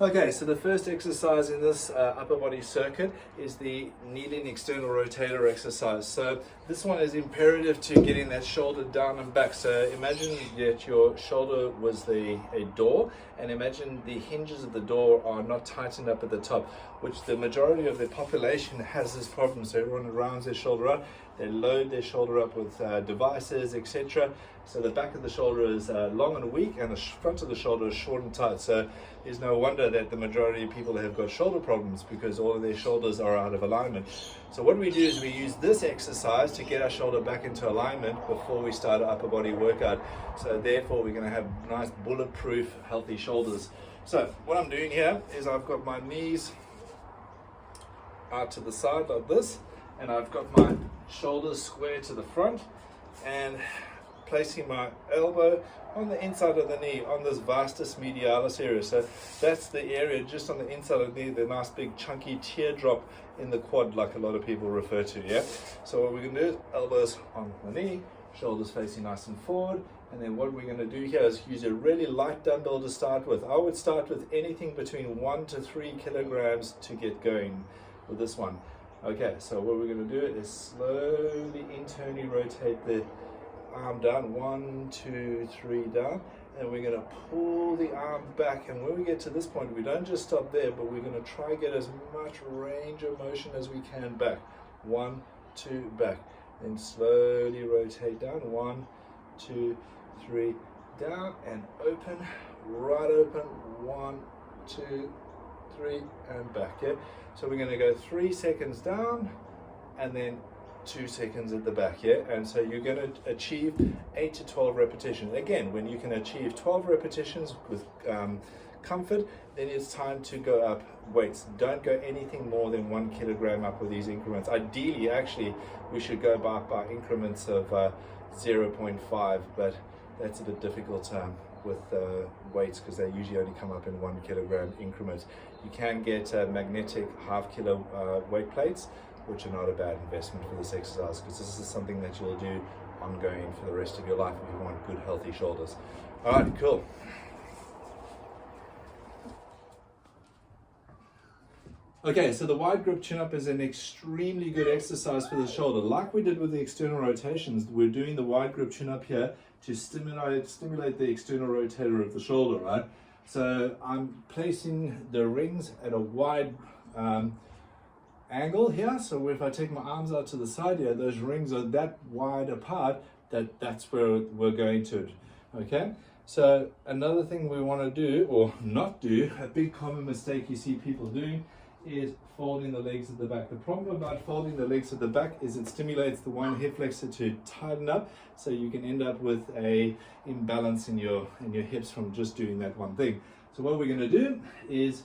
Okay, so the first exercise in this upper body circuit is the kneeling external rotator exercise. So this one is imperative to getting that shoulder down and back. So imagine that your shoulder was a door, and imagine the hinges of the door are not tightened up at the top, which the majority of the population has this problem. So everyone rounds their shoulder up, they load their shoulder up with devices, etc. So the back of the shoulder is long and weak, and the front of the shoulder is short and tight. So there's no wonder that the majority of people have got shoulder problems, because all of their shoulders are out of alignment. So what we do is we use this exercise to get our shoulder back into alignment before we start an upper body workout. So therefore we're going to have nice bulletproof healthy shoulders. So what I'm doing here is I've got my knees out to the side like this, and I've got my shoulders square to the front, and placing my elbow on the inside of the knee on this vastus medialis area. So that's the area just on the inside of the knee, the nice big chunky teardrop in the quad, like a lot of people refer to. Yeah. So what we're going to do is elbows on the knee, shoulders facing nice and forward, and then what we're going to do here is use a really light dumbbell to start with. I would start with anything between 1 to 3 kilograms to get going with this one. Okay, so what we're going to do is slowly internally rotate the arm down, 1, 2, 3 down, and we're going to pull the arm back. And when we get to this point, we don't just stop there, but we're going to try to get as much range of motion as we can back. 1, 2, back, then slowly rotate down, 1, 2, 3 down, and open, right open, 1, 2, 3, and back. Yeah, so we're going to go 3 seconds down and then 2 seconds at the back. Yeah, and so you're going to achieve 8 to 12 repetitions. Again, when you can achieve 12 repetitions with comfort, then it's time to go up weights. Don't go anything more than 1 kilogram up with these increments. Ideally, actually, we should go by increments of 0.5, but that's a bit difficult with weights, because they usually only come up in 1 kilogram increments. You can get magnetic half-kilo weight plates, which are not a bad investment for this exercise, because this is something that you'll do ongoing for the rest of your life if you want good healthy shoulders. All right, cool. Okay, so the wide grip chin up is an extremely good exercise for the shoulder. Like we did with the external rotations, we're doing the wide grip chin up here to stimulate the external rotator of the shoulder, right? So I'm placing the rings at a wide angle here. So if I take my arms out to the side here, those rings are that wide apart that's where we're going to. Okay, so another thing we want to do, or not do, a big common mistake you see people doing, is folding the legs at the back. The problem about folding the legs at the back is it stimulates the one hip flexor to tighten up, so you can end up with a imbalance in your hips from just doing that one thing. So what we're going to do is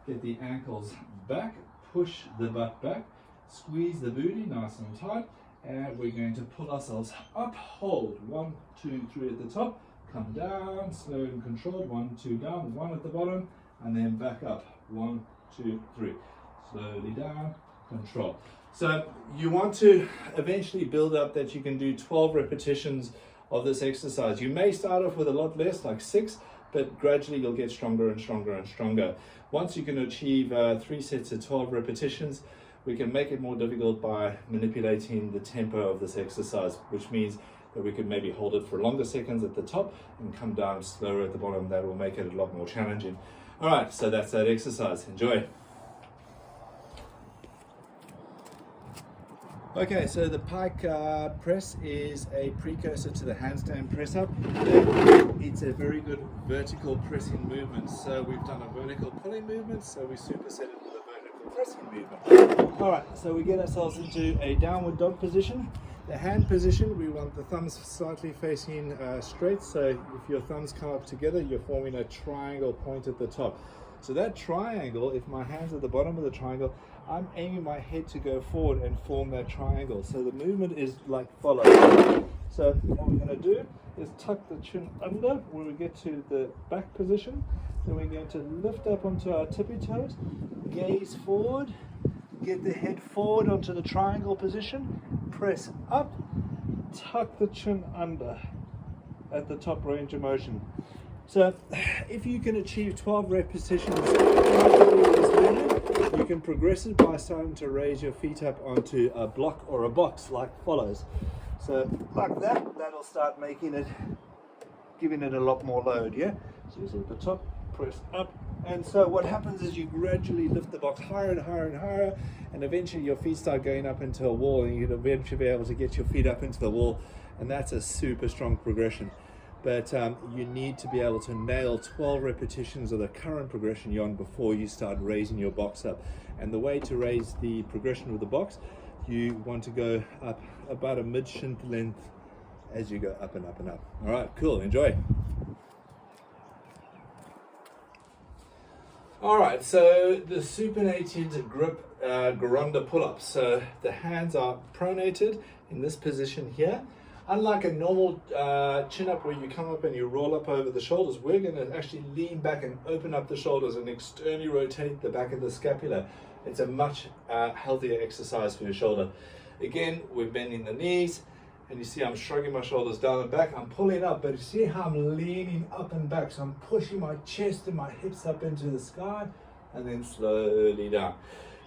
get the ankles back, push the butt back, squeeze the booty nice and tight, and we're going to pull ourselves up, hold, 1, 2, 3 at the top, come down, slow and controlled, 1, 2 down, 1 at the bottom, and then back up, 1, 2, 3, slowly down, control. So you want to eventually build up that you can do 12 repetitions of this exercise. You may start off with a lot less, like 6, but gradually you'll get stronger and stronger and stronger. Once you can achieve 3 sets of 12 repetitions, we can make it more difficult by manipulating the tempo of this exercise, which means that we could maybe hold it for longer seconds at the top and come down slower at the bottom. That will make it a lot more challenging. All right, so that's that exercise. Enjoy. Okay, so the pike press is a precursor to the handstand press up. It's a very good vertical pressing movement. So we've done a vertical pulling movement, so we superset it with a vertical pressing movement. All right, so we get ourselves into a downward dog position. The hand position, we want the thumbs slightly facing straight. So if your thumbs come up together, you're forming a triangle point at the top. So that triangle, if my hands are at the bottom of the triangle, I'm aiming my head to go forward and form that triangle. So the movement is like follows. So what we're going to do is tuck the chin under when we get to the back position. Then we're going to lift up onto our tippy toes, gaze forward, get the head forward onto the triangle position, press up, tuck the chin under at the top range of motion. So if you can achieve 12 repetitions with this movement, you can progress it by starting to raise your feet up onto a block or a box like follows. So like that, that'll start making it, giving it a lot more load, yeah? So you see at the top, press up, and so what happens is you gradually lift the box higher and higher and higher, and eventually your feet start going up into a wall, and you'll eventually be able to get your feet up into the wall, and that's a super strong progression. But you need to be able to nail 12 repetitions of the current progression you're on before you start raising your box up. And the way to raise the progression with the box, you want to go up about a mid-shin length as you go up and up and up. All right, cool, enjoy. All right, so the supinated grip Garanda pull-up. So the hands are pronated in this position here. Unlike a normal chin-up where you come up and you roll up over the shoulders, we're going to actually lean back and open up the shoulders and externally rotate the back of the scapula. It's a much healthier exercise for your shoulder. Again, we're bending the knees, and you see I'm shrugging my shoulders down and back. I'm pulling up, but you see how I'm leaning up and back. So I'm pushing my chest and my hips up into the sky, and then slowly down.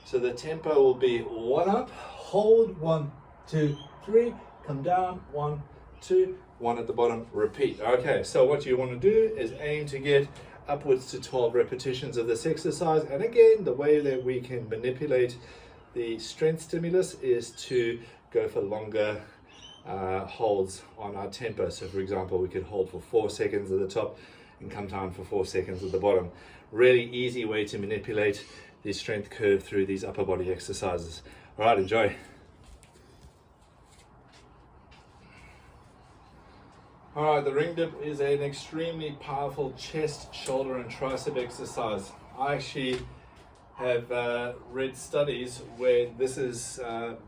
So the tempo will be 1 up, hold, 1, 2, 3, come down, 1, 2, 1 at the bottom, repeat. Okay, so what you want to do is aim to get upwards to 12 repetitions of this exercise. And again, the way that we can manipulate the strength stimulus is to go for longer holds on our tempo. So for example, we could hold for 4 seconds at the top and come down for 4 seconds at the bottom. Really easy way to manipulate the strength curve through these upper body exercises. All right, enjoy. All right, the ring dip is an extremely powerful chest, shoulder, and tricep exercise. I actually have read studies where this is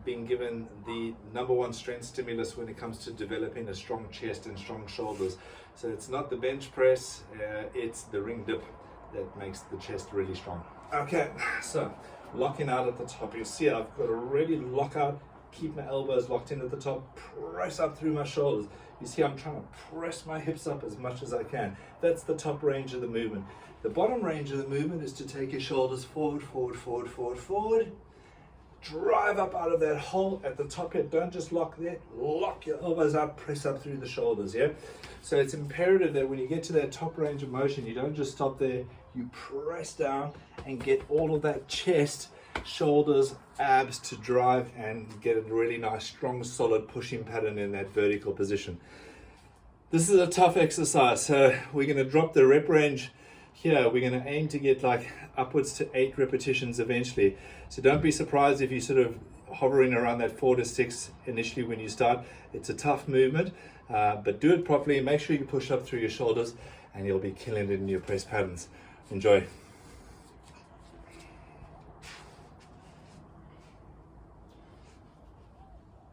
being given the #1 strength stimulus when it comes to developing a strong chest and strong shoulders. So it's not the bench press, it's the ring dip that makes the chest really strong. Okay, so locking out at the top. You see I've got to really lock out, keep my elbows locked in at the top, press up through my shoulders. You see I'm trying to press my hips up as much as I can. That's the top range of the movement. The bottom range of the movement is to take your shoulders forward, forward, forward, forward, forward. Drive up out of that hole at the top here. Don't just lock there. Lock your elbows up, press up through the shoulders, yeah? So it's imperative that when you get to that top range of motion, you don't just stop there. You press down and get all of that chest, shoulders, abs to drive and get a really nice, strong, solid pushing pattern in that vertical position. This is a tough exercise, so we're going to drop the rep range here. We're going to aim to get like upwards to 8 repetitions eventually. So don't be surprised if you're sort of hovering around that 4 to 6 initially when you start. It's a tough movement, but do it properly. Make sure you push up through your shoulders and you'll be killing it in your press patterns. Enjoy.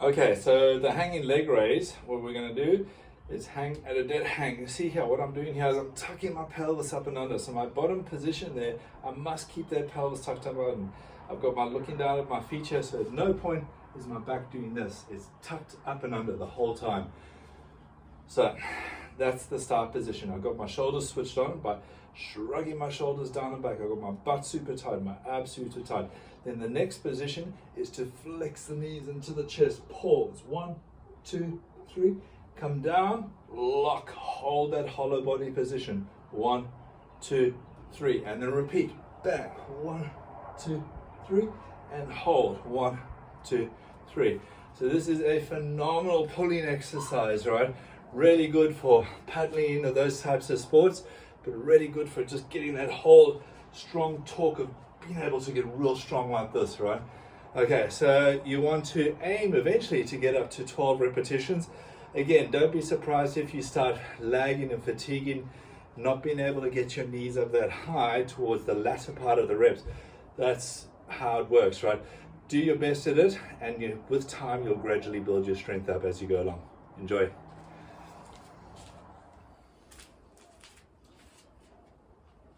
Okay, so the hanging leg raise, what we're going to do is hang at a dead hang. You see here, what I'm doing here is I'm tucking my pelvis up and under. So my bottom position there, I must keep that pelvis tucked up and I've got my looking down at my feet here, so at no point is my back doing this. It's tucked up and under the whole time. So that's the start position. I've got my shoulders switched on by shrugging my shoulders down and back. I've got my butt super tight, my abs super tight. Then the next position is to flex the knees into the chest. Pause. 1, 2, 3. Come down, lock, hold that hollow body position. 1, 2, 3, and then repeat. Back. 1, 2, 3, and hold. 1, 2, 3. So this is a phenomenal pulling exercise, right? Really good for paddling or those types of sports, but really good for just getting that whole strong torque of being able to get real strong like this, right? Okay, so you want to aim eventually to get up to 12 repetitions. Again, don't be surprised if you start lagging and fatiguing, not being able to get your knees up that high towards the latter part of the reps. That's how it works, right? Do your best at it, and with time, you'll gradually build your strength up as you go along. Enjoy.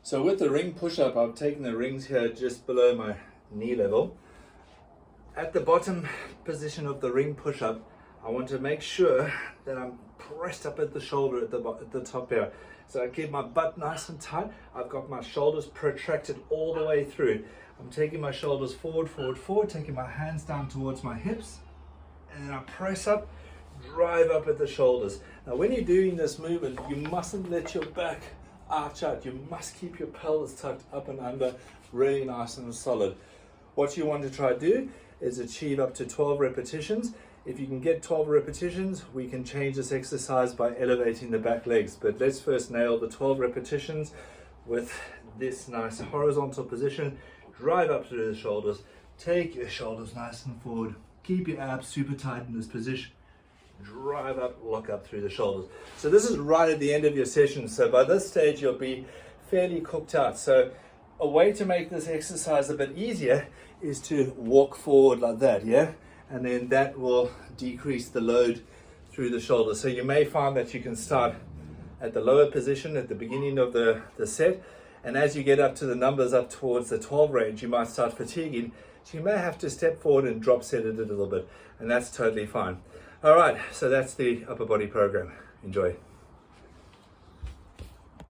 So with the ring push-up, I've taken the rings here just below my knee level. At the bottom position of the ring push-up, I want to make sure that I'm pressed up at the shoulder at the top here. So I keep my butt nice and tight. I've got my shoulders protracted all the way through. I'm taking my shoulders forward, forward, forward, taking my hands down towards my hips, and then I press up, drive up at the shoulders. Now when you're doing this movement, you mustn't let your back arch out. You must keep your pelvis tucked up and under, really nice and solid. What you want to try to do is achieve up to 12 repetitions. If you can get 12 repetitions, we can change this exercise by elevating the back legs. But let's first nail the 12 repetitions with this nice horizontal position. Drive up through the shoulders. Take your shoulders nice and forward. Keep your abs super tight in this position. Drive up, lock up through the shoulders. So this is right at the end of your session. So by this stage, you'll be fairly cooked out. So a way to make this exercise a bit easier is to walk forward like that, yeah? And then that will decrease the load through the shoulders. So you may find that you can start at the lower position at the beginning of the set, and as you get up to the numbers up towards the 12 range, you might start fatiguing. So you may have to step forward and drop set it a little bit, and that's totally fine. All right, so that's the upper body program. Enjoy.